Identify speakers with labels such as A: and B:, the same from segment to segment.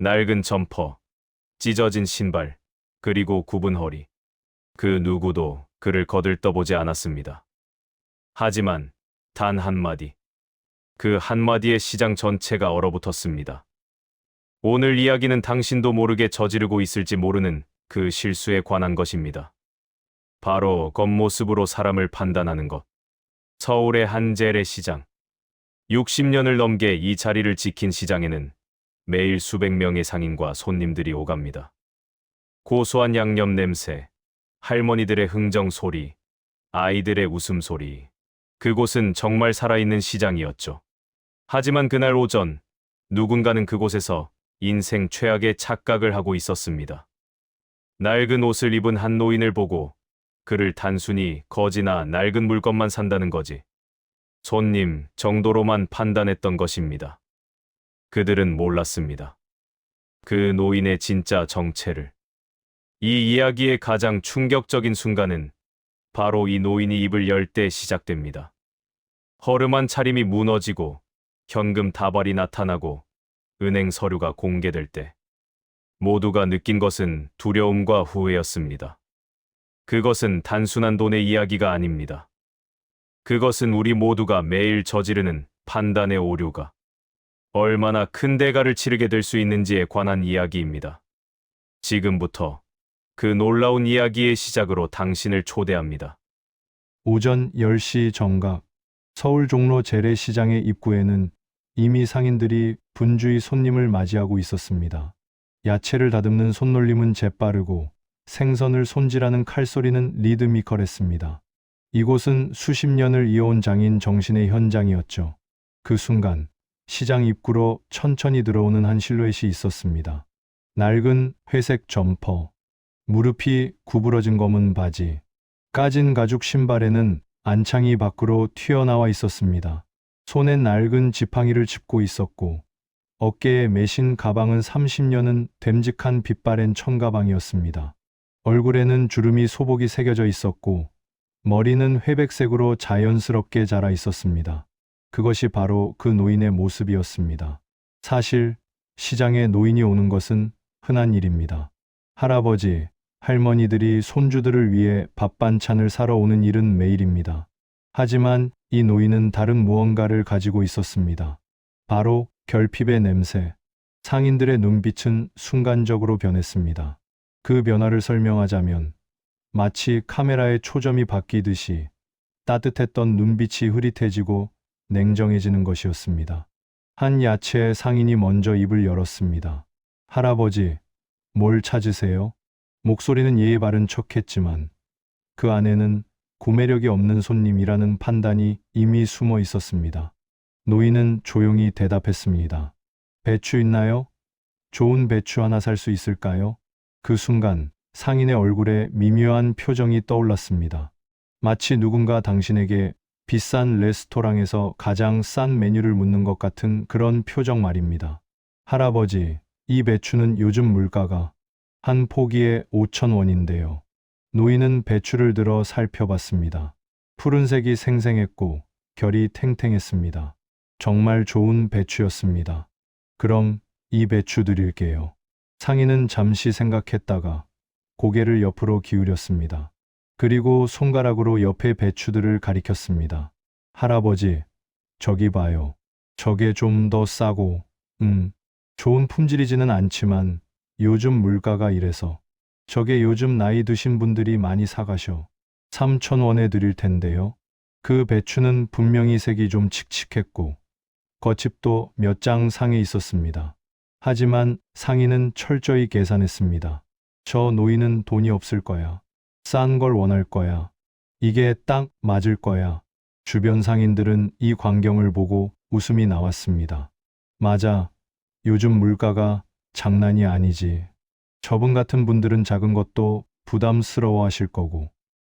A: 낡은 점퍼, 찢어진 신발, 그리고 굽은 허리. 그 누구도 그를 거들떠보지 않았습니다. 하지만 단 한마디. 그 한마디에 시장 전체가 얼어붙었습니다. 오늘 이야기는 당신도 모르게 저지르고 있을지 모르는 그 실수에 관한 것입니다. 바로 겉모습으로 사람을 판단하는 것. 서울의 한 재래시장. 60년을 넘게 이 자리를 지킨 시장에는 매일 수백 명의 상인과 손님들이 오갑니다. 고소한 양념 냄새, 할머니들의 흥정 소리, 아이들의 웃음소리. 그곳은 정말 살아있는 시장이었죠. 하지만 그날 오전, 누군가는 그곳에서 인생 최악의 착각을 하고 있었습니다. 낡은 옷을 입은 한 노인을 보고 그를 단순히 거지나 낡은 물건만 산다는 거지, 손님 정도로만 판단했던 것입니다. 그들은 몰랐습니다. 그 노인의 진짜 정체를. 이 이야기의 가장 충격적인 순간은 바로 이 노인이 입을 열 때 시작됩니다. 허름한 차림이 무너지고 현금 다발이 나타나고 은행 서류가 공개될 때 모두가 느낀 것은 두려움과 후회였습니다. 그것은 단순한 돈의 이야기가 아닙니다. 그것은 우리 모두가 매일 저지르는 판단의 오류가 얼마나 큰 대가를 치르게 될 수 있는지에 관한 이야기입니다. 지금부터 그 놀라운 이야기의 시작으로 당신을 초대합니다.
B: 오전 10시 정각, 서울 종로 재래시장의 입구에는 이미 상인들이 분주히 손님을 맞이하고 있었습니다. 야채를 다듬는 손놀림은 재빠르고 생선을 손질하는 칼소리는 리드미컬했습니다. 이곳은 수십 년을 이어온 장인 정신의 현장이었죠. 그 순간 시장 입구로 천천히 들어오는 한 실루엣이 있었습니다. 낡은 회색 점퍼, 무릎이 구부러진 검은 바지, 까진 가죽 신발에는 안창이 밖으로 튀어나와 있었습니다. 손엔 낡은 지팡이를 짚고 있었고 어깨에 매신 가방은 30년은 됨직한 빛바랜 청가방이었습니다. 얼굴에는 주름이 소복이 새겨져 있었고 머리는 회백색으로 자연스럽게 자라 있었습니다. 그것이 바로 그 노인의 모습이었습니다. 사실 시장에 노인이 오는 것은 흔한 일입니다. 할아버지, 할머니들이 손주들을 위해 밥 반찬을 사러 오는 일은 매일입니다. 하지만 이 노인은 다른 무언가를 가지고 있었습니다. 바로 결핍의 냄새. 상인들의 눈빛은 순간적으로 변했습니다. 그 변화를 설명하자면 마치 카메라의 초점이 바뀌듯이 따뜻했던 눈빛이 흐릿해지고 냉정해지는 것이었습니다. 한 야채 상인이 먼저 입을 열었습니다. 할아버지, 뭘 찾으세요? 목소리는 예의 바른 척했지만 그 안에는 구매력이 없는 손님이라는 판단이 이미 숨어 있었습니다. 노인은 조용히 대답했습니다. 배추 있나요? 좋은 배추 하나 살 수 있을까요? 그 순간 상인의 얼굴에 미묘한 표정이 떠올랐습니다. 마치 누군가 당신에게 비싼 레스토랑에서 가장 싼 메뉴를 묻는 것 같은 그런 표정 말입니다. 할아버지, 이 배추는 요즘 물가가 한 포기에 5,000원인데요. 노인은 배추를 들어 살펴봤습니다. 푸른색이 생생했고 결이 탱탱했습니다. 정말 좋은 배추였습니다. 그럼 이 배추 드릴게요. 상인은 잠시 생각했다가 고개를 옆으로 기울였습니다. 그리고 손가락으로 옆에 배추들을 가리켰습니다. 할아버지, 저기 봐요. 저게 좀 더 싸고, 좋은 품질이지는 않지만 요즘 물가가 이래서 저게 요즘 나이 드신 분들이 많이 사가셔. 3,000원에 드릴 텐데요. 그 배추는 분명히 색이 좀 칙칙했고 겉집도 몇 장 상해 있었습니다. 하지만 상인은 철저히 계산했습니다. 저 노인은 돈이 없을 거야. 싼 걸 원할 거야. 이게 딱 맞을 거야. 주변 상인들은 이 광경을 보고 웃음이 나왔습니다. 맞아. 요즘 물가가 장난이 아니지. 저분 같은 분들은 작은 것도 부담스러워 하실 거고.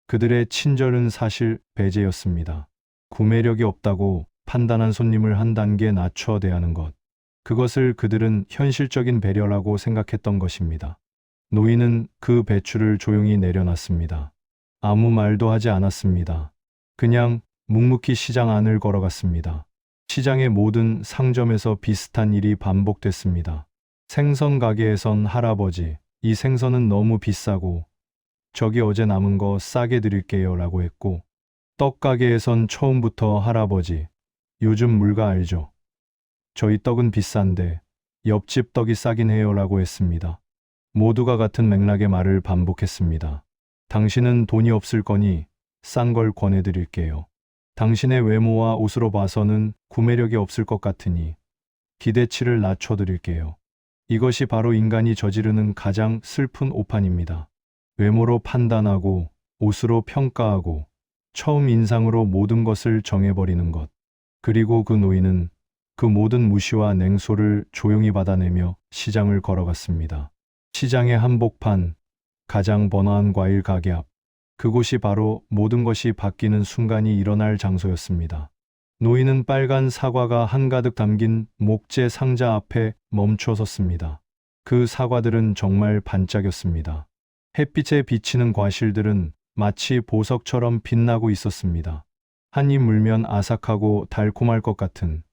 B: 그들의 친절은 사실 배제였습니다. 구매력이 없다고 판단한 손님을 한 단계 낮춰 대하는 것. 그것을 그들은 현실적인 배려라고 생각했던 것입니다. 노인은 그 배추를 조용히 내려놨습니다. 아무 말도 하지 않았습니다. 그냥 묵묵히 시장 안을 걸어갔습니다. 시장의 모든 상점에서 비슷한 일이 반복됐습니다. 생선 가게에선 할아버지, 이 생선은 너무 비싸고 저기 어제 남은 거 싸게 드릴게요 라고 했고, 떡 가게에선 처음부터 할아버지, 요즘 물가 알죠? 저희 떡은 비싼데 옆집 떡이 싸긴 해요 라고 했습니다. 모두가 같은 맥락의 말을 반복했습니다. 당신은 돈이 없을 거니 싼 걸 권해드릴게요. 당신의 외모와 옷으로 봐서는 구매력이 없을 것 같으니 기대치를 낮춰드릴게요. 이것이 바로 인간이 저지르는 가장 슬픈 오판입니다. 외모로 판단하고 옷으로 평가하고 처음 인상으로 모든 것을 정해버리는 것. 그리고 그 노인은 그 모든 무시와 냉소를 조용히 받아내며 시장을 걸어갔습니다. 시장의 한복판, 가장 번화한 과일 가게 앞. 그곳이 바로 모든 것이 바뀌는 순간이 일어날 장소였습니다. 노인은 빨간 사과가 한가득 담긴 목재 상자 앞에 멈춰 섰습니다. 그 사과들은 정말 반짝였습니다. 햇빛에 비치는 과실들은 마치 보석처럼 빛나고 있었습니다. 한 입 물면 아삭하고 달콤할 것 같은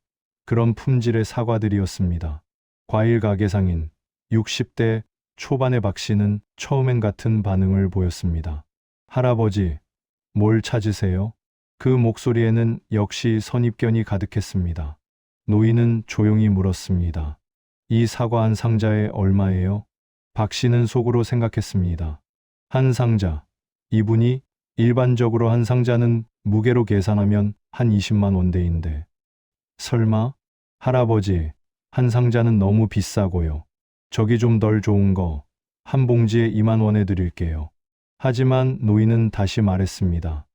B: 그런 품질의 사과들이었습니다. 과일 가게 상인 60대 초반의 박 씨는 처음엔 같은 반응을 보였습니다. 할아버지, 뭘 찾으세요? 그 목소리에는 역시 선입견이 가득했습니다. 노인은 조용히 물었습니다. 이 사과 한 상자에 얼마예요? 박 씨는 속으로 생각했습니다. 한 상자. 이분이 일반적으로 한 상자는 무게로 계산하면 한 20만 원대인데. 설마? 할아버지, 한 상자는 너무 비싸고요. 저기 좀 덜 좋은 거, 한 봉지에 2만 원에 드릴게요. 하지만 노인은 다시 말했습니다.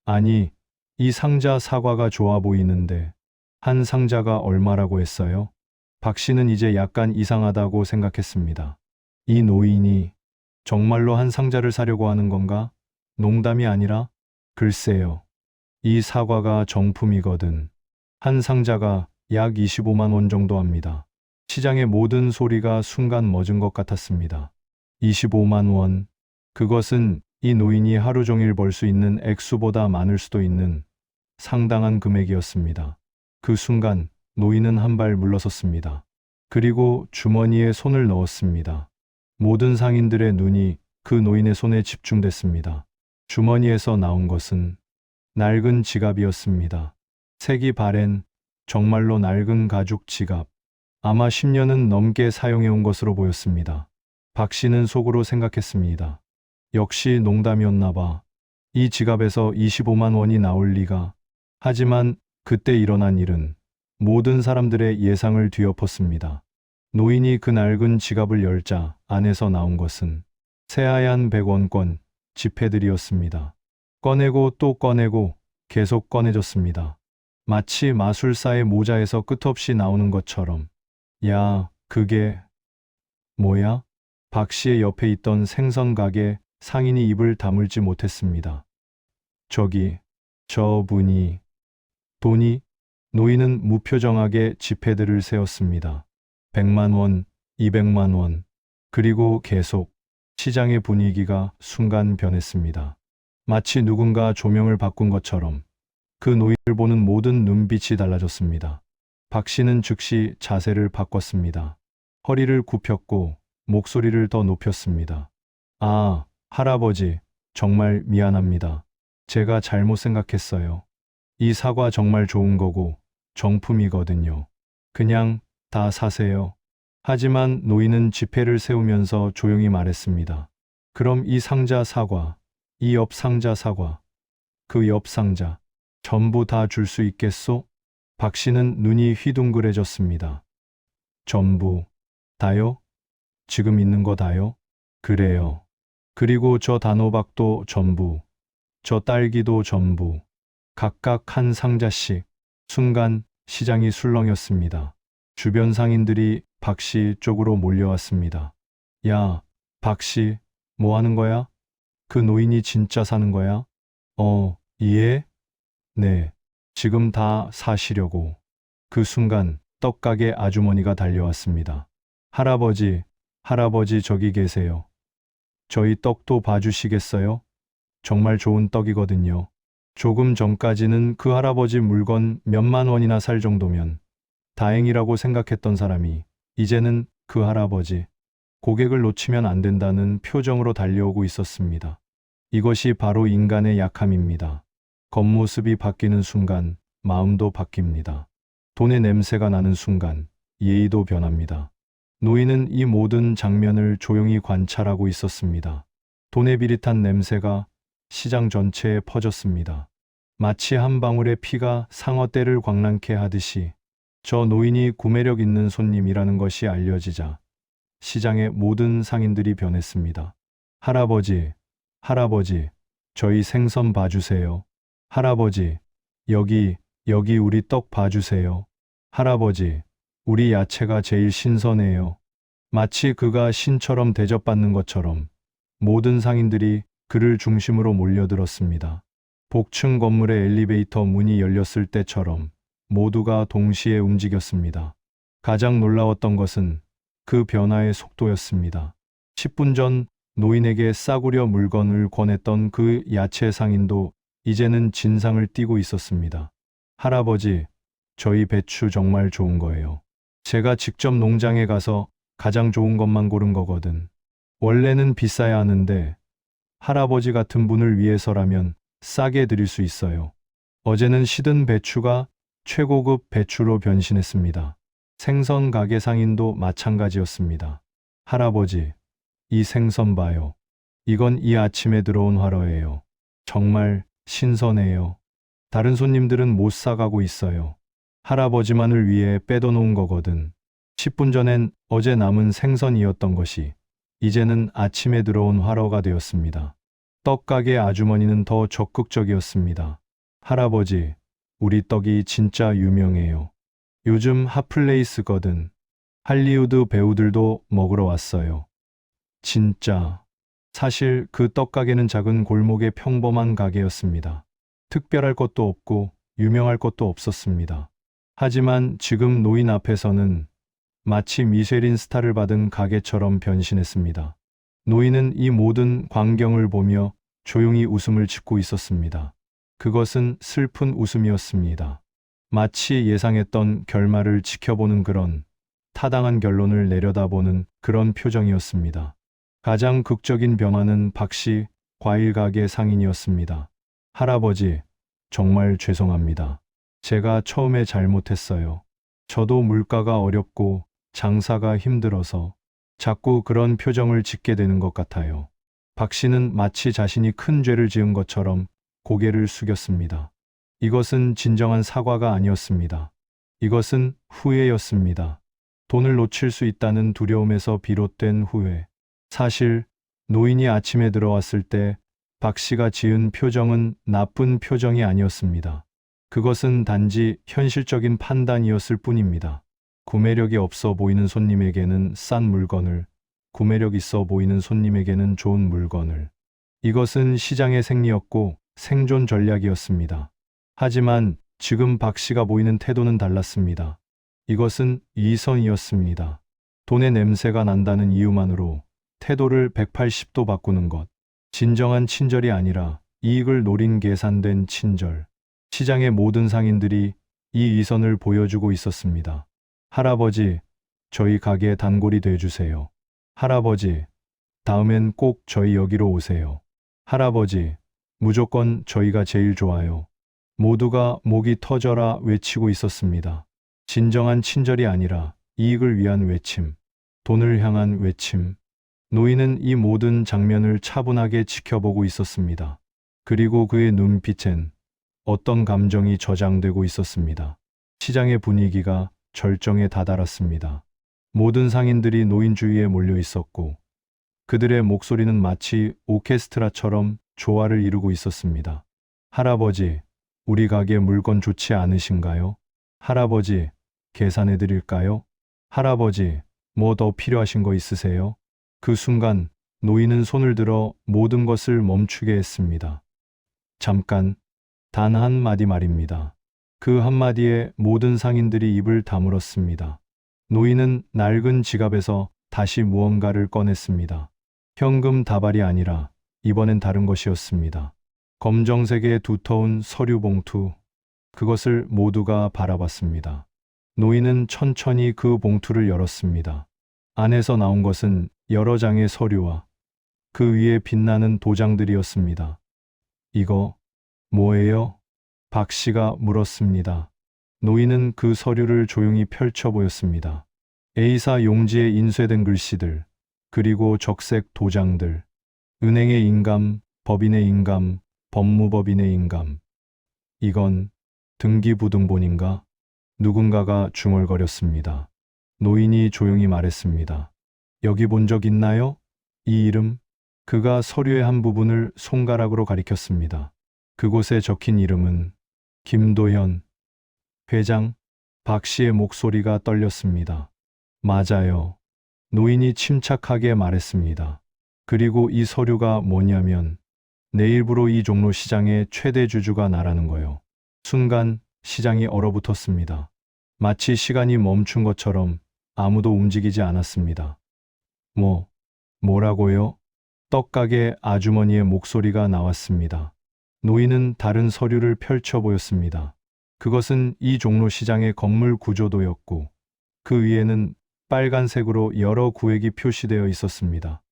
B: 아니, 이 상자 사과가 좋아 보이는데, 한 상자가 얼마라고 했어요? 박 씨는 이제 약간 이상하다고 생각했습니다. 이 노인이 정말로 한 상자를 사려고 하는 건가? 농담이 아니라? 글쎄요. 이 사과가 정품이거든. 한 상자가 약 25만 원 정도 합니다. 시장의 모든 소리가 순간 멎은 것 같았습니다. 25만 원. 그것은 이 노인이 하루 종일 벌 수 있는 액수보다 많을 수도 있는 상당한 금액이었습니다. 그 순간 노인은 한 발 물러섰습니다. 그리고 주머니에 손을 넣었습니다. 모든 상인들의 눈이 그 노인의 손에 집중됐습니다. 주머니에서 나온 것은 낡은 지갑이었습니다. 색이 바랜 정말로 낡은 가죽 지갑. 아마 10년은 넘게 사용해온 것으로 보였습니다. 박 씨는 속으로 생각했습니다. 역시 농담이었나 봐. 이 지갑에서 25만 원이 나올 리가. 하지만 그때 일어난 일은 모든 사람들의 예상을 뒤엎었습니다. 노인이 그 낡은 지갑을 열자 안에서 나온 것은 새하얀 100원권 지폐들이었습니다. 꺼내고 또 꺼내고 계속 꺼내졌습니다. 마치 마술사의 모자에서 끝없이 나오는 것처럼. 야, 그게 뭐야? 박 씨의 옆에 있던 생선 가게 상인이 입을 다물지 못했습니다. 저분이 돈이? 노인은 무표정하게 지폐들을 세었습니다. 100만 원, 200만 원, 그리고 계속 시장의 분위기가 순간 변했습니다. 마치 누군가 조명을 바꾼 것처럼 그 노인을 보는 모든 눈빛이 달라졌습니다. 박 씨는 즉시 자세를 바꿨습니다. 허리를 굽혔고 목소리를 더 높였습니다. 아, 할아버지, 정말 미안합니다. 제가 잘못 생각했어요. 이 사과 정말 좋은 거고 정품이거든요. 그냥 다 사세요. 하지만 노인은 지폐를 세우면서 조용히 말했습니다. 그럼 이 상자 사과, 이 옆 상자 사과, 그 옆 상자, 전부 다 줄 수 있겠소? 박 씨는 눈이 휘둥그레졌습니다. 전부 다요? 지금 있는 거 다요? 그래요. 그리고 저 단호박도 전부, 저 딸기도 전부, 각각 한 상자씩. 순간 시장이 술렁였습니다. 주변 상인들이 박 씨 쪽으로 몰려왔습니다. 야, 박 씨, 뭐 하는 거야? 그 노인이 진짜 사는 거야? 예? 네, 지금 다 사시려고. 그 순간 떡가게 아주머니가 달려왔습니다. 할아버지, 할아버지 저기 계세요. 저희 떡도 봐주시겠어요? 정말 좋은 떡이거든요. 조금 전까지는 그 할아버지 물건 몇만 원이나 살 정도면 다행이라고 생각했던 사람이 이제는 그 할아버지, 고객을 놓치면 안 된다는 표정으로 달려오고 있었습니다. 이것이 바로 인간의 약함입니다. 겉모습이 바뀌는 순간 마음도 바뀝니다. 돈의 냄새가 나는 순간 예의도 변합니다. 노인은 이 모든 장면을 조용히 관찰하고 있었습니다. 돈의 비릿한 냄새가 시장 전체에 퍼졌습니다. 마치 한 방울의 피가 상어떼를 광란케 하듯이 저 노인이 구매력 있는 손님이라는 것이 알려지자 시장의 모든 상인들이 변했습니다. 할아버지, 할아버지, 저희 생선 봐주세요. 할아버지, 여기 우리 떡 봐주세요. 할아버지, 우리 야채가 제일 신선해요. 마치 그가 신처럼 대접받는 것처럼 모든 상인들이 그를 중심으로 몰려들었습니다. 복층 건물의 엘리베이터 문이 열렸을 때처럼 모두가 동시에 움직였습니다. 가장 놀라웠던 것은 그 변화의 속도였습니다. 10분 전 노인에게 싸구려 물건을 권했던 그 야채 상인도 이제는 진상을 띠고 있었습니다. 할아버지, 저희 배추 정말 좋은 거예요. 제가 직접 농장에 가서 가장 좋은 것만 고른 거거든. 원래는 비싸야 하는데 할아버지 같은 분을 위해서라면 싸게 드릴 수 있어요. 어제는 시든 배추가 최고급 배추로 변신했습니다. 생선 가게 상인도 마찬가지였습니다. 할아버지, 이 생선 봐요. 이건 이 아침에 들어온 활어예요. 정말 신선해요. 다른 손님들은 못 사가고 있어요. 할아버지만을 위해 빼둬놓은 거거든. 10분 전엔 어제 남은 생선이었던 것이 이제는 아침에 들어온 활어가 되었습니다. 떡가게 아주머니는 더 적극적이었습니다. 할아버지, 우리 떡이 진짜 유명해요. 요즘 핫플레이스거든. 할리우드 배우들도 먹으러 왔어요. 진짜. 사실 그 떡가게는 작은 골목의 평범한 가게였습니다. 특별할 것도 없고 유명할 것도 없었습니다. 하지만 지금 노인 앞에서는 마치 미쉐린 스타를 받은 가게처럼 변신했습니다. 노인은 이 모든 광경을 보며 조용히 웃음을 짓고 있었습니다. 그것은 슬픈 웃음이었습니다. 마치 예상했던 결말을 지켜보는 그런 타당한 결론을 내려다보는 그런 표정이었습니다. 가장 극적인 변화는 박씨 과일 가게 상인이었습니다. 할아버지, 정말 죄송합니다. 제가 처음에 잘못했어요. 저도 물가가 어렵고 장사가 힘들어서 자꾸 그런 표정을 짓게 되는 것 같아요. 박 씨는 마치 자신이 큰 죄를 지은 것처럼 고개를 숙였습니다. 이것은 진정한 사과가 아니었습니다. 이것은 후회였습니다. 돈을 놓칠 수 있다는 두려움에서 비롯된 후회. 사실 노인이 아침에 들어왔을 때 박 씨가 지은 표정은 나쁜 표정이 아니었습니다. 그것은 단지 현실적인 판단이었을 뿐입니다. 구매력이 없어 보이는 손님에게는 싼 물건을, 구매력 있어 보이는 손님에게는 좋은 물건을. 이것은 시장의 생리였고 생존 전략이었습니다. 하지만 지금 박 씨가 보이는 태도는 달랐습니다. 이것은 이성이었습니다. 돈의 냄새가 난다는 이유만으로 태도를 180도 바꾸는 것. 진정한 친절이 아니라 이익을 노린 계산된 친절. 시장의 모든 상인들이 이 위선을 보여주고 있었습니다. 할아버지, 저희 가게 단골이 돼주세요. 할아버지, 다음엔 꼭 저희 여기로 오세요. 할아버지, 무조건 저희가 제일 좋아요. 모두가 목이 터져라 외치고 있었습니다. 진정한 친절이 아니라 이익을 위한 외침, 돈을 향한 외침. 노인은 이 모든 장면을 차분하게 지켜보고 있었습니다. 그리고 그의 눈빛엔 어떤 감정이 저장되고 있었습니다. 시장의 분위기가 절정에 다다랐습니다. 모든 상인들이 노인 주위에 몰려 있었고 그들의 목소리는 마치 오케스트라처럼 조화를 이루고 있었습니다. 할아버지, 우리 가게 물건 좋지 않으신가요? 할아버지, 계산해 드릴까요? 할아버지, 뭐 더 필요하신 거 있으세요? 그 순간 노인은 손을 들어 모든 것을 멈추게 했습니다. 잠깐, 단 한마디 말입니다. 그 한마디에 모든 상인들이 입을 다물었습니다. 노인은 낡은 지갑에서 다시 무언가를 꺼냈습니다. 현금 다발이 아니라 이번엔 다른 것이었습니다. 검정색의 두터운 서류 봉투. 그것을 모두가 바라봤습니다. 노인은 천천히 그 봉투를 열었습니다. 안에서 나온 것은 여러 장의 서류와 그 위에 빛나는 도장들이었습니다. 이거 뭐예요? 박 씨가 물었습니다. 노인은 그 서류를 조용히 펼쳐 보였습니다. A사 용지에 인쇄된 글씨들, 그리고 적색 도장들, 은행의 인감, 법인의 인감, 법무법인의 인감. 이건 등기부등본인가? 누군가가 중얼거렸습니다. 노인이 조용히 말했습니다. 여기 본 적 있나요? 이 이름? 그가 서류의 한 부분을 손가락으로 가리켰습니다. 그곳에 적힌 이름은 김도현 회장. 박 씨의 목소리가 떨렸습니다. 맞아요. 노인이 침착하게 말했습니다. 그리고 이 서류가 뭐냐면 내일부로 이 종로 시장의 최대 주주가 나라는 거요. 순간 시장이 얼어붙었습니다. 마치 시간이 멈춘 것처럼 아무도 움직이지 않았습니다. 뭐라고요? 떡가게 아주머니의 목소리가 나왔습니다. 노인은 다른 서류를 펼쳐 보였습니다. 그것은 이 종로 시장의 건물 구조도였고 그 위에는 빨간색으로 여러 구획이 표시되어 있었습니다.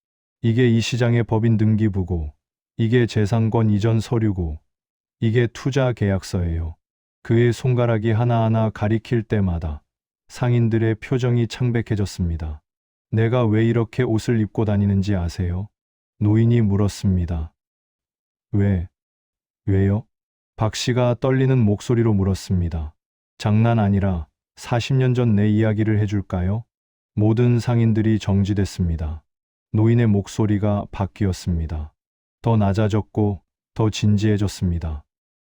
B: 이게 이 시장의 법인 등기부고, 이게 재산권 이전 서류고, 이게 투자 계약서예요. 그의 손가락이 하나하나 가리킬 때마다 상인들의 표정이 창백해졌습니다. 내가 왜 이렇게 옷을 입고 다니는지 아세요? 노인이 물었습니다. 왜요? 박 씨가 떨리는 목소리로 물었습니다. 장난 아니라 40년 전 내 이야기를 해줄까요? 모든 상인들이 정지됐습니다. 노인의 목소리가 바뀌었습니다. 더 낮아졌고 더 진지해졌습니다.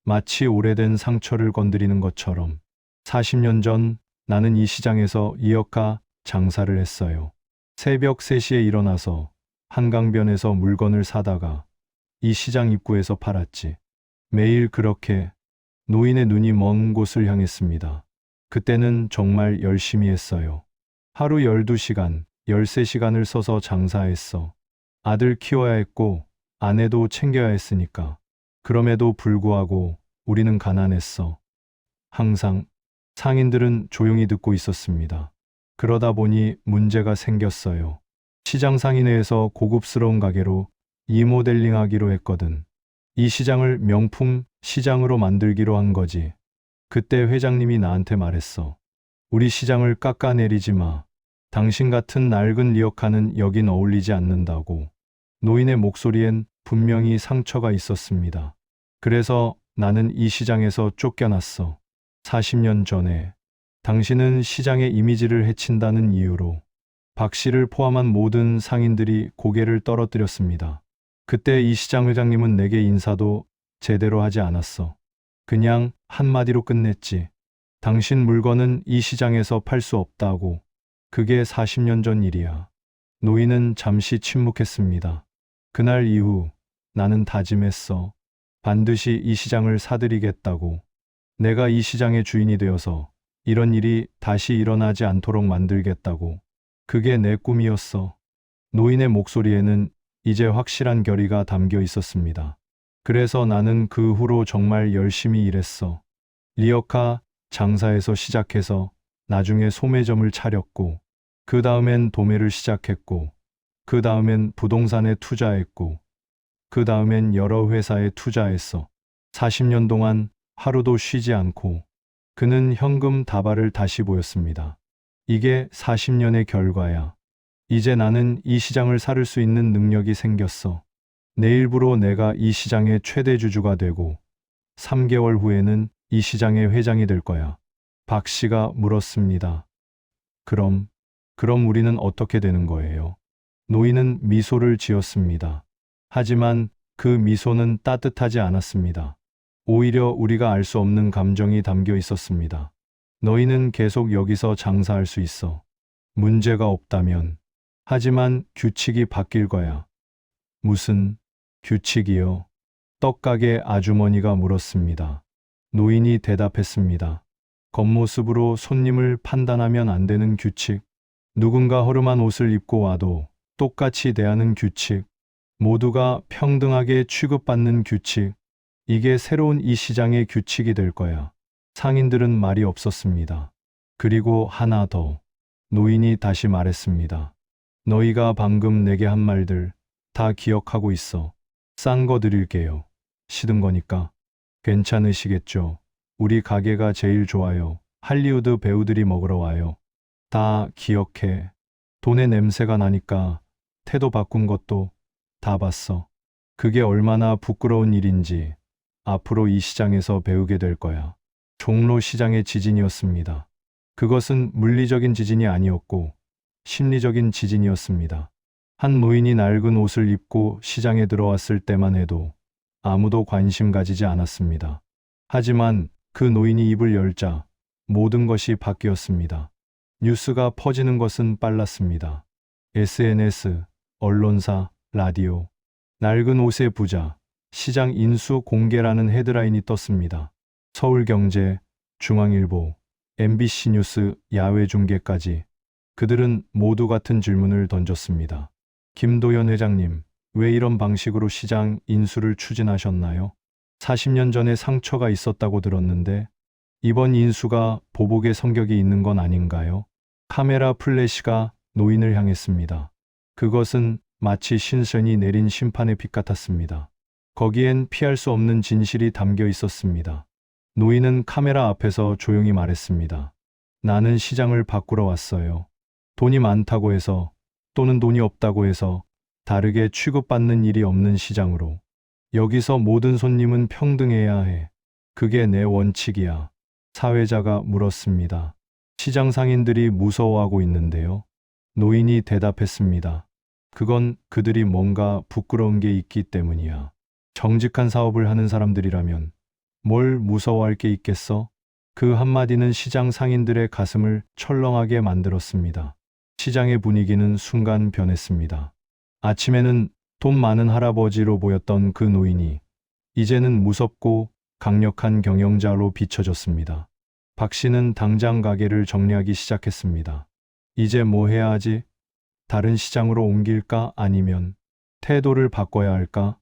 B: 마치 오래된 상처를 건드리는 것처럼. 40년 전 나는 이 시장에서 이어카 장사를 했어요. 새벽 3시에 일어나서 한강변에서 물건을 사다가 이 시장 입구에서 팔았지. 매일 그렇게. 노인의 눈이 먼 곳을 향했습니다. 그때는 정말 열심히 했어요. 하루 12시간, 13시간을 써서 장사했어. 아들 키워야 했고 아내도 챙겨야 했으니까. 그럼에도 불구하고 우리는 가난했어. 항상. 상인들은 조용히 듣고 있었습니다. 그러다 보니 문제가 생겼어요. 시장 상인회에서 고급스러운 가게로 리모델링하기로 했거든. 이 시장을 명품 시장으로 만들기로 한 거지. 그때 회장님이 나한테 말했어. 우리 시장을 깎아내리지 마. 당신 같은 낡은 리어카는 여긴 어울리지 않는다고. 노인의 목소리엔 분명히 상처가 있었습니다. 그래서 나는 이 시장에서 쫓겨났어. 40년 전에. 당신은 시장의 이미지를 해친다는 이유로. 박 씨를 포함한 모든 상인들이 고개를 떨어뜨렸습니다. 그때 이 시장 회장님은 내게 인사도 제대로 하지 않았어. 그냥 한마디로 끝냈지. 당신 물건은 이 시장에서 팔 수 없다고. 그게 40년 전 일이야. 노인은 잠시 침묵했습니다. 그날 이후 나는 다짐했어. 반드시 이 시장을 사들이겠다고. 내가 이 시장의 주인이 되어서 이런 일이 다시 일어나지 않도록 만들겠다고. 그게 내 꿈이었어. 노인의 목소리에는 이제 확실한 결의가 담겨 있었습니다. 그래서 나는 그 후로 정말 열심히 일했어. 리어카 장사에서 시작해서 나중에 소매점을 차렸고, 그 다음엔 도매를 시작했고, 그 다음엔 부동산에 투자했고, 그 다음엔 여러 회사에 투자했어. 40년 동안 하루도 쉬지 않고. 그는 현금 다발을 다시 보였습니다. 이게 40년의 결과야. 이제 나는 이 시장을 사를 수 있는 능력이 생겼어. 내일부로 내가 이 시장의 최대 주주가 되고 3개월 후에는 이 시장의 회장이 될 거야. 박 씨가 물었습니다. 그럼 우리는 어떻게 되는 거예요? 노인은 미소를 지었습니다. 하지만 그 미소는 따뜻하지 않았습니다. 오히려 우리가 알 수 없는 감정이 담겨 있었습니다. 너희는 계속 여기서 장사할 수 있어. 문제가 없다면. 하지만 규칙이 바뀔 거야. 무슨 규칙이요? 떡가게 아주머니가 물었습니다. 노인이 대답했습니다. 겉모습으로 손님을 판단하면 안 되는 규칙. 누군가 허름한 옷을 입고 와도 똑같이 대하는 규칙. 모두가 평등하게 취급받는 규칙. 이게 새로운 이 시장의 규칙이 될 거야. 상인들은 말이 없었습니다. 그리고 하나 더. 노인이 다시 말했습니다. 너희가 방금 내게 한 말들 다 기억하고 있어. 싼 거 드릴게요. 시든 거니까. 괜찮으시겠죠? 우리 가게가 제일 좋아요. 할리우드 배우들이 먹으러 와요. 다 기억해. 돈의 냄새가 나니까 태도 바꾼 것도 다 봤어. 그게 얼마나 부끄러운 일인지 앞으로 이 시장에서 배우게 될 거야. 종로 시장의 지진이었습니다. 그것은 물리적인 지진이 아니었고 심리적인 지진이었습니다. 한 노인이 낡은 옷을 입고 시장에 들어왔을 때만 해도 아무도 관심 가지지 않았습니다. 하지만 그 노인이 입을 열자 모든 것이 바뀌었습니다. 뉴스가 퍼지는 것은 빨랐습니다. SNS, 언론사, 라디오, 낡은 옷의 부자, 시장 인수 공개라는 헤드라인이 떴습니다. 서울경제, 중앙일보, MBC 뉴스, 야외 중계까지 그들은 모두 같은 질문을 던졌습니다. 김도연 회장님, 왜 이런 방식으로 시장 인수를 추진하셨나요? 40년 전에 상처가 있었다고 들었는데 이번 인수가 보복의 성격이 있는 건 아닌가요? 카메라 플래시가 노인을 향했습니다. 그것은 마치 신선이 내린 심판의 빛 같았습니다. 거기엔 피할 수 없는 진실이 담겨 있었습니다. 노인은 카메라 앞에서 조용히 말했습니다. 나는 시장을 바꾸러 왔어요. 돈이 많다고 해서 또는 돈이 없다고 해서 다르게 취급받는 일이 없는 시장으로. 여기서 모든 손님은 평등해야 해. 그게 내 원칙이야. 사회자가 물었습니다. 시장 상인들이 무서워하고 있는데요. 노인이 대답했습니다. 그건 그들이 뭔가 부끄러운 게 있기 때문이야. 정직한 사업을 하는 사람들이라면 뭘 무서워할 게 있겠어? 그 한마디는 시장 상인들의 가슴을 철렁하게 만들었습니다. 시장의 분위기는 순간 변했습니다. 아침에는 돈 많은 할아버지로 보였던 그 노인이 이제는 무섭고 강력한 경영자로 비춰졌습니다. 박 씨는 당장 가게를 정리하기 시작했습니다. 이제 뭐 해야 하지? 다른 시장으로 옮길까? 아니면 태도를 바꿔야 할까?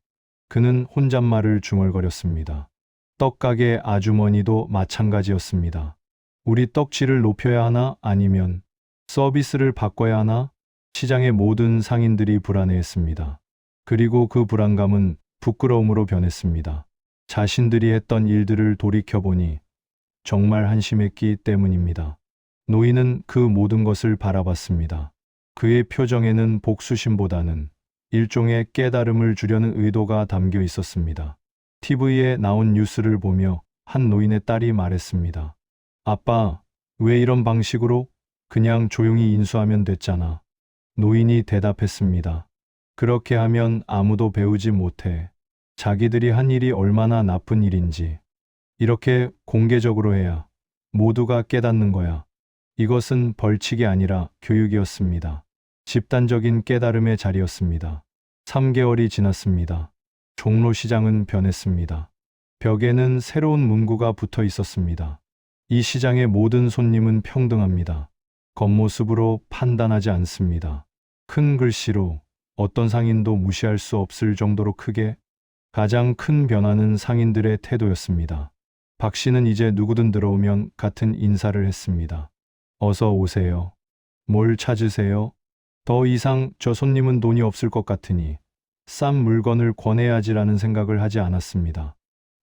B: 그는 혼잣말을 중얼거렸습니다. 떡가게 아주머니도 마찬가지였습니다. 우리 떡질을 높여야 하나? 아니면 서비스를 바꿔야 하나? 시장의 모든 상인들이 불안해했습니다. 그리고 그 불안감은 부끄러움으로 변했습니다. 자신들이 했던 일들을 돌이켜보니 정말 한심했기 때문입니다. 노인은 그 모든 것을 바라봤습니다. 그의 표정에는 복수심보다는 일종의 깨달음을 주려는 의도가 담겨 있었습니다. TV에 나온 뉴스를 보며 한 노인의 딸이 말했습니다. 아빠, 왜 이런 방식으로? 그냥 조용히 인수하면 됐잖아. 노인이 대답했습니다. 그렇게 하면 아무도 배우지 못해. 자기들이 한 일이 얼마나 나쁜 일인지. 이렇게 공개적으로 해야 모두가 깨닫는 거야. 이것은 벌칙이 아니라 교육이었습니다. 집단적인 깨달음의 자리였습니다. 3개월이 지났습니다. 종로시장은 변했습니다. 벽에는 새로운 문구가 붙어 있었습니다. 이 시장의 모든 손님은 평등합니다. 겉모습으로 판단하지 않습니다. 큰 글씨로 어떤 상인도 무시할 수 없을 정도로 크게. 가장 큰 변화는 상인들의 태도였습니다. 박 씨는 이제 누구든 들어오면 같은 인사를 했습니다. 어서 오세요. 뭘 찾으세요? 더 이상 저 손님은 돈이 없을 것 같으니 싼 물건을 권해야지라는 생각을 하지 않았습니다.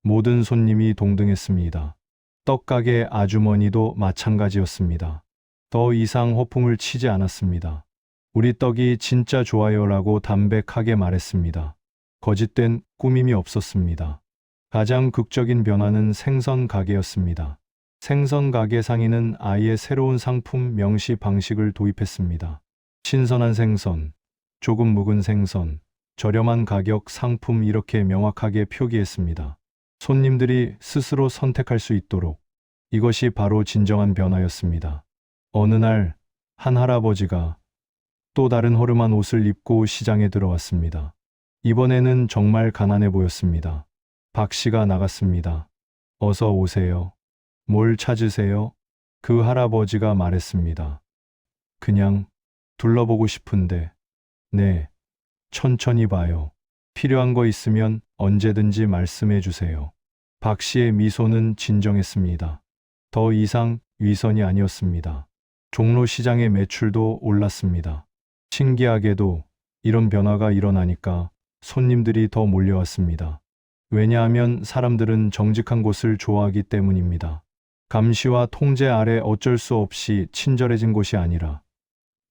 B: 모든 손님이 동등했습니다. 떡가게 아주머니도 마찬가지였습니다. 더 이상 허풍을 치지 않았습니다. 우리 떡이 진짜 좋아요라고 담백하게 말했습니다. 거짓된 꾸밈이 없었습니다. 가장 극적인 변화는 생선 가게였습니다. 생선 가게 상인은 아예 새로운 상품 명시 방식을 도입했습니다. 신선한 생선, 조금 묵은 생선, 저렴한 가격 상품 이렇게 명확하게 표기했습니다. 손님들이 스스로 선택할 수 있도록. 이것이 바로 진정한 변화였습니다. 어느 날 한 할아버지가 또 다른 허름한 옷을 입고 시장에 들어왔습니다. 이번에는 정말 가난해 보였습니다. 박 씨가 나갔습니다. 어서 오세요. 뭘 찾으세요? 그 할아버지가 말했습니다. 그냥 둘러보고 싶은데. 네, 천천히 봐요. 필요한 거 있으면 언제든지 말씀해 주세요. 박 씨의 미소는 진정했습니다. 더 이상 위선이 아니었습니다. 종로 시장의 매출도 올랐습니다. 신기하게도 이런 변화가 일어나니까 손님들이 더 몰려왔습니다. 왜냐하면 사람들은 정직한 곳을 좋아하기 때문입니다. 감시와 통제 아래 어쩔 수 없이 친절해진 곳이 아니라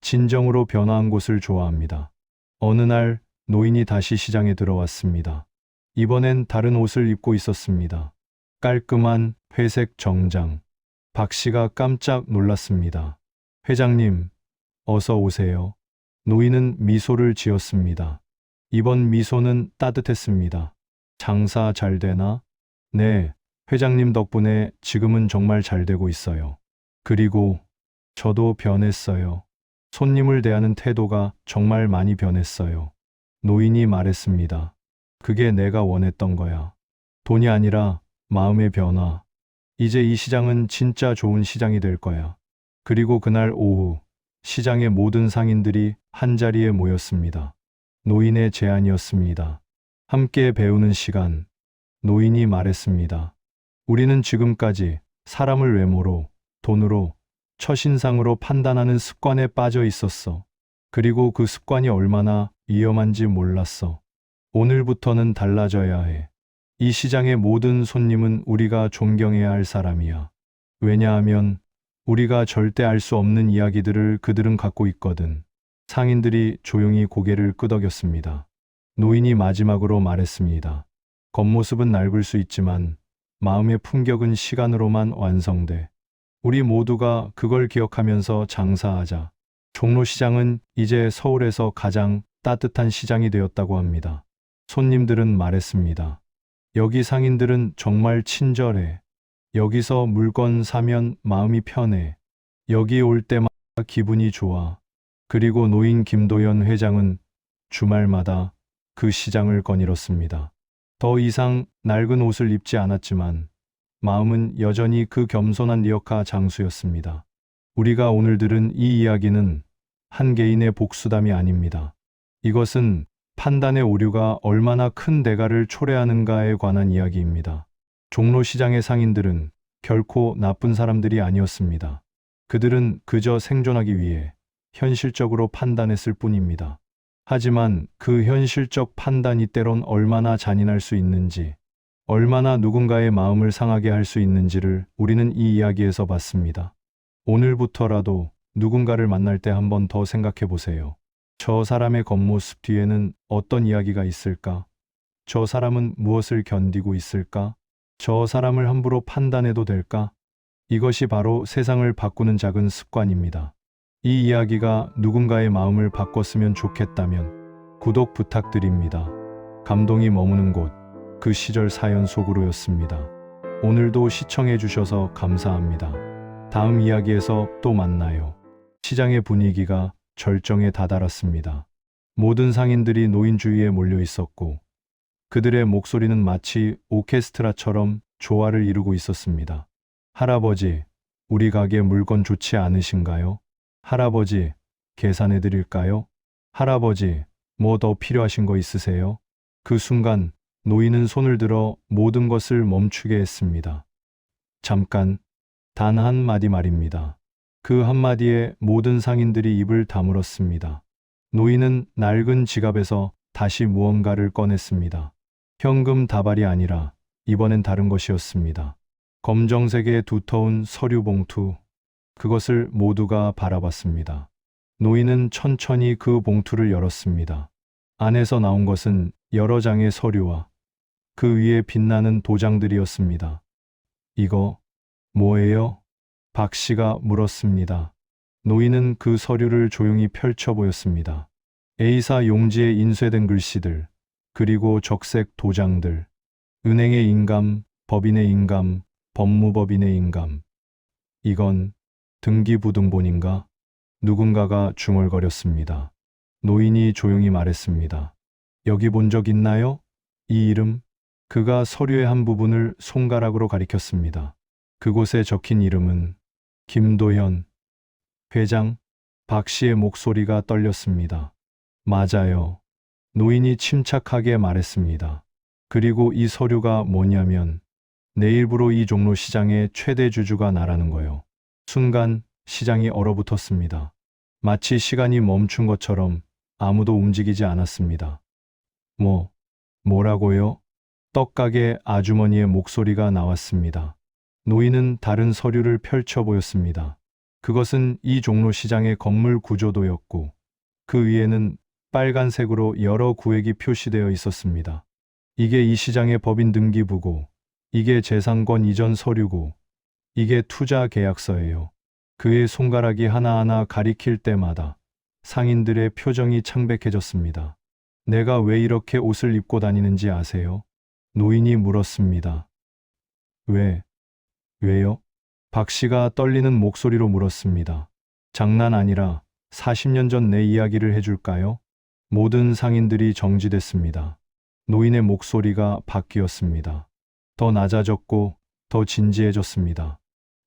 B: 진정으로 변화한 곳을 좋아합니다. 어느 날 노인이 다시 시장에 들어왔습니다. 이번엔 다른 옷을 입고 있었습니다. 깔끔한 회색 정장. 박 씨가 깜짝 놀랐습니다. 회장님, 어서 오세요. 노인은 미소를 지었습니다. 이번 미소는 따뜻했습니다. 장사 잘 되나? 네, 회장님 덕분에 지금은 정말 잘 되고 있어요. 그리고 저도 변했어요. 손님을 대하는 태도가 정말 많이 변했어요. 노인이 말했습니다. 그게 내가 원했던 거야. 돈이 아니라 마음의 변화. 이제 이 시장은 진짜 좋은 시장이 될 거야. 그리고 그날 오후, 시장의 모든 상인들이 한자리에 모였습니다. 노인의 제안이었습니다. 함께 배우는 시간. 노인이 말했습니다. 우리는 지금까지 사람을 외모로, 돈으로, 첫인상으로 판단하는 습관에 빠져 있었어. 그리고 그 습관이 얼마나 위험한지 몰랐어. 오늘부터는 달라져야 해. 이 시장의 모든 손님은 우리가 존경해야 할 사람이야. 왜냐하면 우리가 절대 알 수 없는 이야기들을 그들은 갖고 있거든. 상인들이 조용히 고개를 끄덕였습니다. 노인이 마지막으로 말했습니다. 겉모습은 낡을 수 있지만 마음의 품격은 시간으로만 완성돼. 우리 모두가 그걸 기억하면서 장사하자. 종로시장은 이제 서울에서 가장 따뜻한 시장이 되었다고 합니다. 손님들은 말했습니다. 여기 상인들은 정말 친절해. 여기서 물건 사면 마음이 편해. 여기 올 때마다 기분이 좋아. 그리고 노인 김도연 회장은 주말마다 그 시장을 거닐었습니다. 더 이상 낡은 옷을 입지 않았지만 마음은 여전히 그 겸손한 리어카 장수였습니다. 우리가 오늘 들은 이 이야기는 한 개인의 복수담이 아닙니다. 이것은 판단의 오류가 얼마나 큰 대가를 초래하는가에 관한 이야기입니다. 종로시장의 상인들은 결코 나쁜 사람들이 아니었습니다. 그들은 그저 생존하기 위해 현실적으로 판단했을 뿐입니다. 하지만 그 현실적 판단이 때론 얼마나 잔인할 수 있는지, 얼마나 누군가의 마음을 상하게 할 수 있는지를 우리는 이 이야기에서 봤습니다. 오늘부터라도 누군가를 만날 때 한 번 더 생각해 보세요. 저 사람의 겉모습 뒤에는 어떤 이야기가 있을까? 저 사람은 무엇을 견디고 있을까? 저 사람을 함부로 판단해도 될까? 이것이 바로 세상을 바꾸는 작은 습관입니다. 이 이야기가 누군가의 마음을 바꿨으면 좋겠다면 구독 부탁드립니다. 감동이 머무는 곳, 그 시절 사연 속으로였습니다. 오늘도 시청해 주셔서 감사합니다. 다음 이야기에서 또 만나요. 시장의 분위기가 절정에 다다랐습니다. 모든 상인들이 노인 주위에 몰려 있었고 그들의 목소리는 마치 오케스트라처럼 조화를 이루고 있었습니다. 할아버지, 우리 가게 물건 좋지 않으신가요? 할아버지, 계산해 드릴까요? 할아버지, 뭐 더 필요하신 거 있으세요? 그 순간 노인은 손을 들어 모든 것을 멈추게 했습니다. 잠깐, 단 한마디 말입니다. 그 한마디에 모든 상인들이 입을 다물었습니다. 노인은 낡은 지갑에서 다시 무언가를 꺼냈습니다. 현금 다발이 아니라 이번엔 다른 것이었습니다. 검정색의 두터운 서류 봉투. 그것을 모두가 바라봤습니다. 노인은 천천히 그 봉투를 열었습니다. 안에서 나온 것은 여러 장의 서류와 그 위에 빛나는 도장들이었습니다. 이거 뭐예요? 박 씨가 물었습니다. 노인은 그 서류를 조용히 펼쳐 보였습니다. A사 용지에 인쇄된 글씨들, 그리고 적색 도장들, 은행의 인감, 법인의 인감, 법무법인의 인감. 이건 등기부등본인가? 누군가가 중얼거렸습니다. 노인이 조용히 말했습니다. 여기 본 적 있나요? 이 이름? 그가 서류의 한 부분을 손가락으로 가리켰습니다. 그곳에 적힌 이름은 김도현 회장. 박 씨의 목소리가 떨렸습니다. 맞아요. 노인이 침착하게 말했습니다. 그리고 이 서류가 뭐냐면 내일부로 이 종로 시장의 최대 주주가 나라는 거요. 순간 시장이 얼어붙었습니다. 마치 시간이 멈춘 것처럼 아무도 움직이지 않았습니다. 뭐라고요? 떡가게 아주머니의 목소리가 나왔습니다. 노인은 다른 서류를 펼쳐 보였습니다. 그것은 이 종로 시장의 건물 구조도였고 그 위에는 빨간색으로 여러 구획이 표시되어 있었습니다. 이게 이 시장의 법인 등기부고, 이게 재산권 이전 서류고, 이게 투자 계약서예요. 그의 손가락이 하나하나 가리킬 때마다 상인들의 표정이 창백해졌습니다. 내가 왜 이렇게 옷을 입고 다니는지 아세요? 노인이 물었습니다. 왜요? 박 씨가 떨리는 목소리로 물었습니다. 장난 아니라 40년 전 내 이야기를 해줄까요? 모든 상인들이 정지됐습니다. 노인의 목소리가 바뀌었습니다. 더 낮아졌고 더 진지해졌습니다.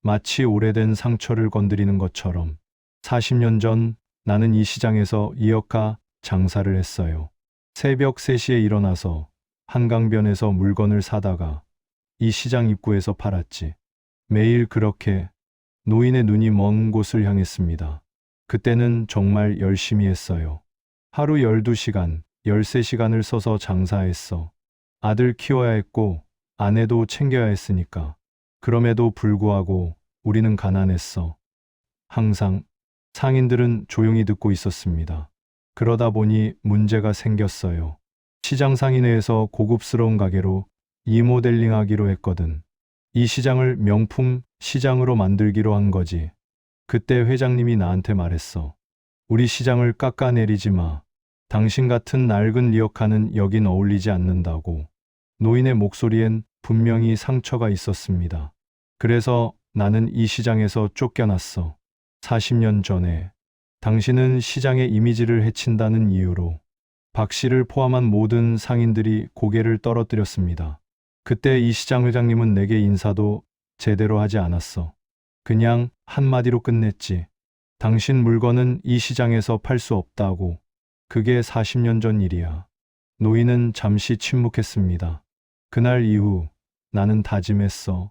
B: 마치 오래된 상처를 건드리는 것처럼. 40년 전 나는 이 시장에서 이어카 장사를 했어요. 새벽 3시에 일어나서 한강변에서 물건을 사다가 이 시장 입구에서 팔았지. 매일 그렇게. 노인의 눈이 먼 곳을 향했습니다. 그때는 정말 열심히 했어요. 하루 12시간, 13시간을 써서 장사했어. 아들 키워야 했고 아내도 챙겨야 했으니까. 그럼에도 불구하고 우리는 가난했어. 항상. 상인들은 조용히 듣고 있었습니다. 그러다 보니 문제가 생겼어요. 시장 상인회에서 고급스러운 가게로 리모델링하기로 했거든. 이 시장을 명품 시장으로 만들기로 한 거지. 그때 회장님이 나한테 말했어. 우리 시장을 깎아내리지 마. 당신 같은 낡은 리어카는 여긴 어울리지 않는다고. 노인의 목소리엔 분명히 상처가 있었습니다. 그래서 나는 이 시장에서 쫓겨났어. 40년 전에. 당신은 시장의 이미지를 해친다는 이유로. 박 씨를 포함한 모든 상인들이 고개를 떨어뜨렸습니다. 그때 이 시장 회장님은 내게 인사도 제대로 하지 않았어. 그냥 한마디로 끝냈지. 당신 물건은 이 시장에서 팔 수 없다고. 그게 40년 전 일이야. 노인은 잠시 침묵했습니다. 그날 이후 나는 다짐했어.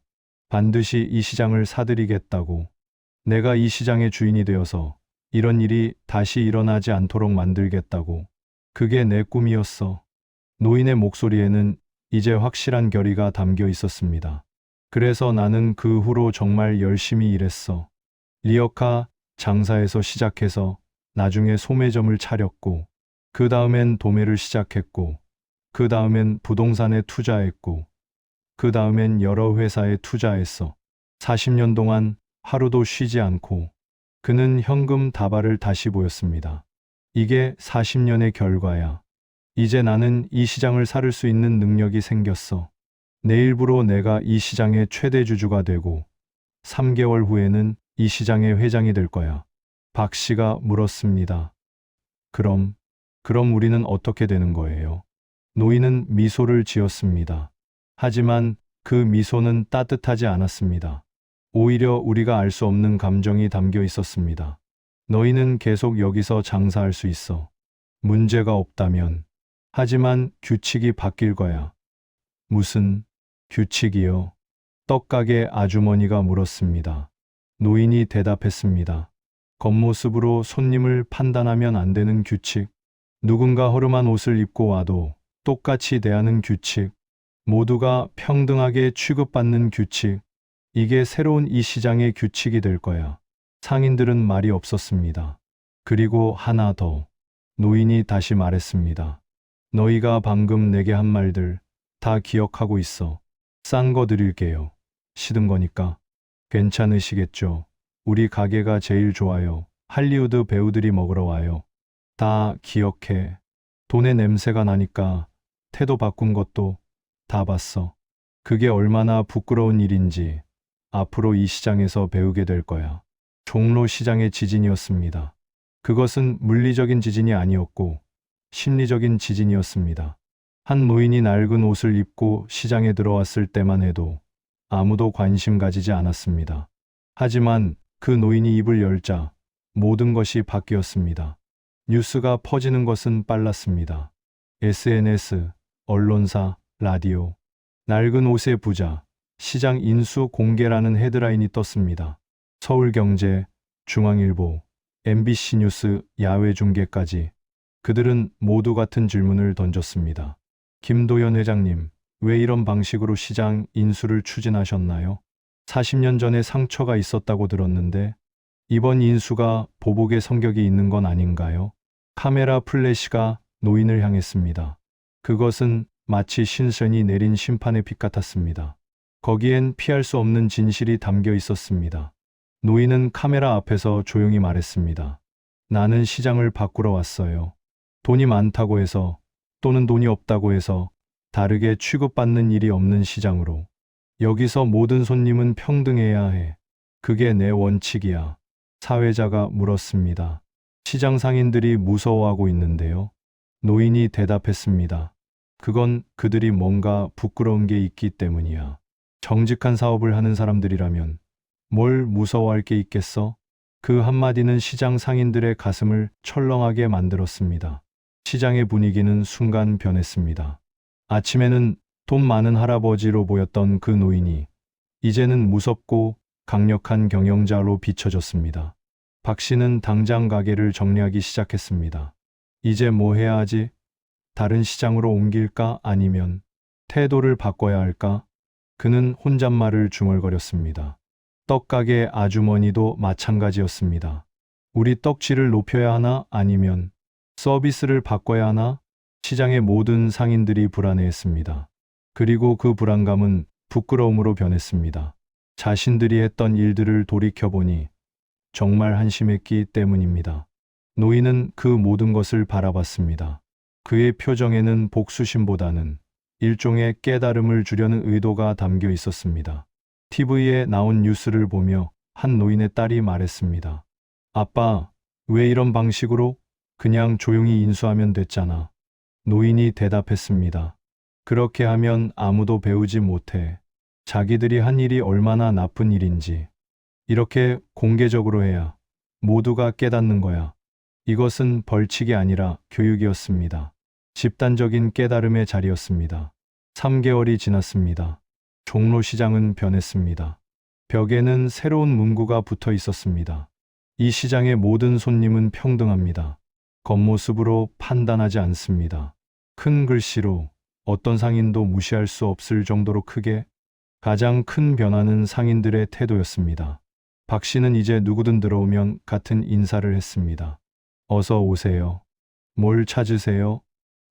B: 반드시 이 시장을 사들이겠다고. 내가 이 시장의 주인이 되어서 이런 일이 다시 일어나지 않도록 만들겠다고. 그게 내 꿈이었어. 노인의 목소리에는 이제 확실한 결의가 담겨 있었습니다. 그래서 나는 그 후로 정말 열심히 일했어. 리어카 장사에서 시작해서 나중에 소매점을 차렸고, 그 다음엔 도매를 시작했고, 그 다음엔 부동산에 투자했고, 그 다음엔 여러 회사에 투자했어. 40년 동안 하루도 쉬지 않고. 그는 현금 다발을 다시 보였습니다. 이게 40년의 결과야. 이제 나는 이 시장을 사를 수 있는 능력이 생겼어. 내일부로 내가 이 시장의 최대 주주가 되고 3개월 후에는 이 시장의 회장이 될 거야. 박 씨가 물었습니다. 그럼 우리는 어떻게 되는 거예요? 노인은 미소를 지었습니다. 하지만 그 미소는 따뜻하지 않았습니다. 오히려 우리가 알 수 없는 감정이 담겨 있었습니다. 너희는 계속 여기서 장사할 수 있어. 문제가 없다면. 하지만 규칙이 바뀔 거야. 무슨 규칙이요? 떡가게 아주머니가 물었습니다. 노인이 대답했습니다. 겉모습으로 손님을 판단하면 안 되는 규칙. 누군가 허름한 옷을 입고 와도 똑같이 대하는 규칙. 모두가 평등하게 취급받는 규칙. 이게 새로운 이 시장의 규칙이 될 거야. 상인들은 말이 없었습니다. 그리고 하나 더. 노인이 다시 말했습니다. 너희가 방금 내게 한 말들 다 기억하고 있어. 싼 거 드릴게요. 시든 거니까. 괜찮으시겠죠? 우리 가게가 제일 좋아요. 할리우드 배우들이 먹으러 와요. 다 기억해. 돈의 냄새가 나니까 태도 바꾼 것도 다 봤어. 그게 얼마나 부끄러운 일인지 앞으로 이 시장에서 배우게 될 거야. 종로 시장의 지진이었습니다. 그것은 물리적인 지진이 아니었고 심리적인 지진이었습니다. 한 노인이 낡은 옷을 입고 시장에 들어왔을 때만 해도 아무도 관심 가지지 않았습니다. 하지만 그 노인이 입을 열자 모든 것이 바뀌었습니다. 뉴스가 퍼지는 것은 빨랐습니다. SNS, 언론사, 라디오, 낡은 옷의 부자, 시장 인수 공개라는 헤드라인이 떴습니다. 서울경제, 중앙일보, MBC 뉴스, 야외 중계까지 그들은 모두 같은 질문을 던졌습니다. 김도연 회장님, 왜 이런 방식으로 시장 인수를 추진하셨나요? 40년 전에 상처가 있었다고 들었는데 이번 인수가 보복의 성격이 있는 건 아닌가요? 카메라 플래시가 노인을 향했습니다. 그것은 마치 신선이 내린 심판의 빛 같았습니다. 거기엔 피할 수 없는 진실이 담겨 있었습니다. 노인은 카메라 앞에서 조용히 말했습니다. 나는 시장을 바꾸러 왔어요. 돈이 많다고 해서 또는 돈이 없다고 해서 다르게 취급받는 일이 없는 시장으로. 여기서 모든 손님은 평등해야 해. 그게 내 원칙이야. 사회자가 물었습니다. 시장 상인들이 무서워하고 있는데요. 노인이 대답했습니다. 그건 그들이 뭔가 부끄러운 게 있기 때문이야. 정직한 사업을 하는 사람들이라면 뭘 무서워할 게 있겠어? 그 한마디는 시장 상인들의 가슴을 철렁하게 만들었습니다. 시장의 분위기는 순간 변했습니다. 아침에는 돈 많은 할아버지로 보였던 그 노인이 이제는 무섭고 강력한 경영자로 비춰졌습니다. 박 씨는 당장 가게를 정리하기 시작했습니다. 이제 뭐 해야 하지? 다른 시장으로 옮길까? 아니면 태도를 바꿔야 할까? 그는 혼잣말을 중얼거렸습니다. 떡가게 아주머니도 마찬가지였습니다. 우리 떡질을 높여야 하나? 아니면 서비스를 바꿔야 하나? 시장의 모든 상인들이 불안해했습니다. 그리고 그 불안감은 부끄러움으로 변했습니다. 자신들이 했던 일들을 돌이켜보니 정말 한심했기 때문입니다. 노인은 그 모든 것을 바라봤습니다. 그의 표정에는 복수심보다는 일종의 깨달음을 주려는 의도가 담겨 있었습니다. TV에 나온 뉴스를 보며 한 노인의 딸이 말했습니다. 아빠, 왜 이런 방식으로? 그냥 조용히 인수하면 됐잖아. 노인이 대답했습니다. 그렇게 하면 아무도 배우지 못해. 자기들이 한 일이 얼마나 나쁜 일인지. 이렇게 공개적으로 해야 모두가 깨닫는 거야. 이것은 벌칙이 아니라 교육이었습니다. 집단적인 깨달음의 자리였습니다. 3개월이 지났습니다. 종로시장은 변했습니다. 벽에는 새로운 문구가 붙어 있었습니다. 이 시장의 모든 손님은 평등합니다. 겉모습으로 판단하지 않습니다. 큰 글씨로 어떤 상인도 무시할 수 없을 정도로 크게. 가장 큰 변화는 상인들의 태도였습니다. 박 씨는 이제 누구든 들어오면 같은 인사를 했습니다. 어서 오세요. 뭘 찾으세요?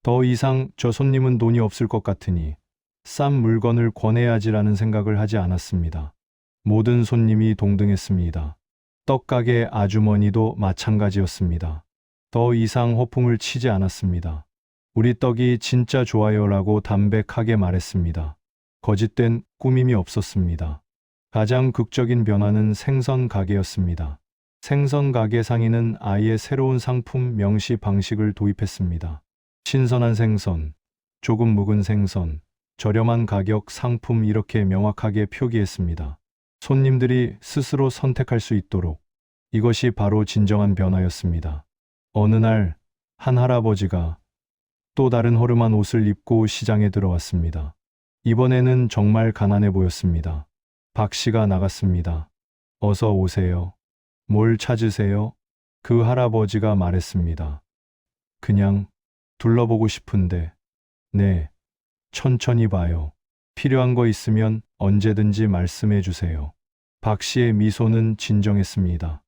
B: 더 이상 저 손님은 돈이 없을 것 같으니 싼 물건을 권해야지라는 생각을 하지 않았습니다. 모든 손님이 동등했습니다. 떡가게 아주머니도 마찬가지였습니다. 더 이상 허풍을 치지 않았습니다. 우리 떡이 진짜 좋아요라고 담백하게 말했습니다. 거짓된 꾸밈이 없었습니다. 가장 극적인 변화는 생선 가게였습니다. 생선 가게 상인은 아예 새로운 상품 명시 방식을 도입했습니다. 신선한 생선, 조금 묵은 생선, 저렴한 가격 상품 이렇게 명확하게 표기했습니다. 손님들이 스스로 선택할 수 있도록. 이것이 바로 진정한 변화였습니다. 어느 날 한 할아버지가 또 다른 허름한 옷을 입고 시장에 들어왔습니다. 이번에는 정말 가난해 보였습니다. 박 씨가 나갔습니다. 어서 오세요. 뭘 찾으세요? 그 할아버지가 말했습니다. 그냥 둘러보고 싶은데. 네, 천천히 봐요. 필요한 거 있으면 언제든지 말씀해 주세요. 박 씨의 미소는 진정했습니다.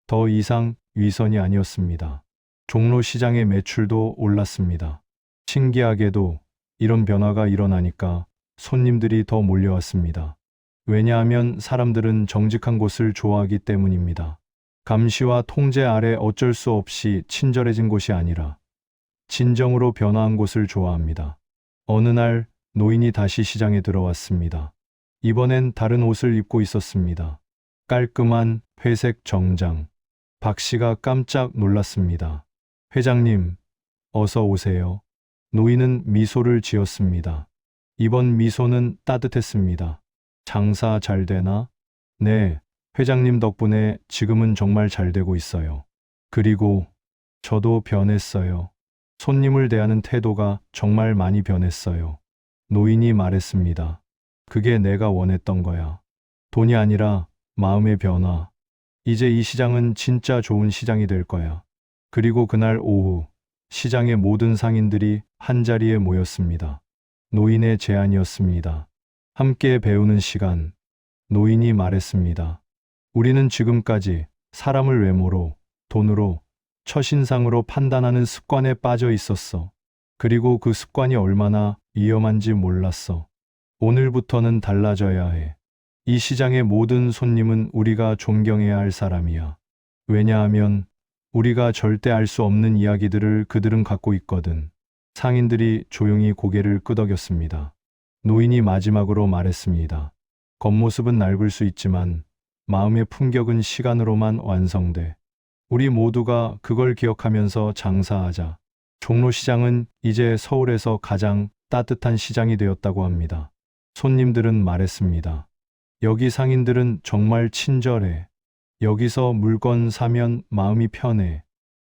B: 더 이상 위선이 아니었습니다. 종로 시장의 매출도 올랐습니다. 신기하게도 이런 변화가 일어나니까 손님들이 더 몰려왔습니다. 왜냐하면 사람들은 정직한 곳을 좋아하기 때문입니다. 감시와 통제 아래 어쩔 수 없이 친절해진 곳이 아니라 진정으로 변화한 곳을 좋아합니다. 어느 날 노인이 다시 시장에 들어왔습니다. 이번엔 다른 옷을 입고 있었습니다. 깔끔한 회색 정장. 박 씨가 깜짝 놀랐습니다. 회장님, 어서 오세요. 노인은 미소를 지었습니다. 이번 미소는 따뜻했습니다. 장사 잘 되나? 네, 회장님 덕분에 지금은 정말 잘 되고 있어요. 그리고 저도 변했어요. 손님을 대하는 태도가 정말 많이 변했어요. 노인이 말했습니다. 그게 내가 원했던 거야. 돈이 아니라 마음의 변화. 이제 이 시장은 진짜 좋은 시장이 될 거야. 그리고 그날 오후 시장의 모든 상인들이 한자리에 모였습니다. 노인의 제안이었습니다. 함께 배우는 시간. 노인이 말했습니다. 우리는 지금까지 사람을 외모로, 돈으로, 첫인상으로 판단하는 습관에 빠져 있었어. 그리고 그 습관이 얼마나 위험한지 몰랐어. 오늘부터는 달라져야 해. 이 시장의 모든 손님은 우리가 존경해야 할 사람이야. 왜냐하면 우리가 절대 알 수 없는 이야기들을 그들은 갖고 있거든. 상인들이 조용히 고개를 끄덕였습니다. 노인이 마지막으로 말했습니다. 겉모습은 낡을 수 있지만 마음의 품격은 시간으로만 완성돼. 우리 모두가 그걸 기억하면서 장사하자. 종로시장은 이제 서울에서 가장 따뜻한 시장이 되었다고 합니다. 손님들은 말했습니다. 여기 상인들은 정말 친절해. 여기서 물건 사면 마음이 편해.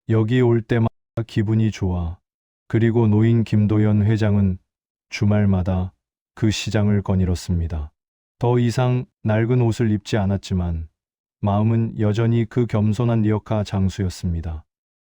B: 여기 올 때마다 기분이 좋아. 그리고 노인 김도연 회장은 주말마다 그 시장을 거닐었습니다. 더 이상 낡은 옷을 입지 않았지만 마음은 여전히 그 겸손한 리어카 장수였습니다.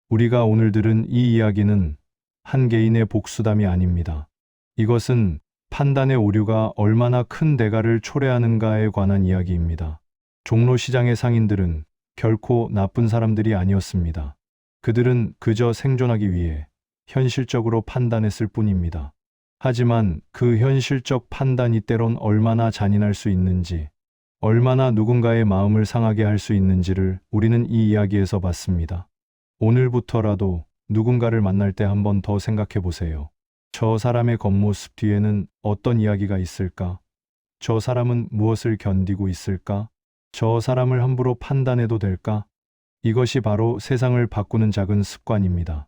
B: 우리가 오늘 들은 이 이야기는 한 개인의 복수담이 아닙니다. 이것은 판단의 오류가 얼마나 큰 대가를 초래하는가에 관한 이야기입니다. 종로시장의 상인들은 결코 나쁜 사람들이 아니었습니다. 그들은 그저 생존하기 위해 현실적으로 판단했을 뿐입니다. 하지만 그 현실적 판단이 때론 얼마나 잔인할 수 있는지, 얼마나 누군가의 마음을 상하게 할 수 있는지를 우리는 이 이야기에서 봤습니다. 오늘부터라도 누군가를 만날 때 한 번 더 생각해 보세요. 저 사람의 겉모습 뒤에는 어떤 이야기가 있을까? 저 사람은 무엇을 견디고 있을까? 저 사람을 함부로 판단해도 될까? 이것이 바로 세상을 바꾸는 작은 습관입니다.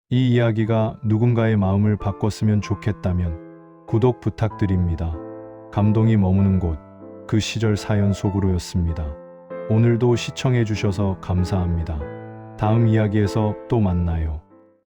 B: 이 이야기가 누군가의 마음을 바꿨으면 좋겠다면 구독 부탁드립니다. 감동이 머무는 곳, 그 시절 사연 속으로였습니다. 오늘도 시청해 주셔서 감사합니다. 다음 이야기에서 또 만나요.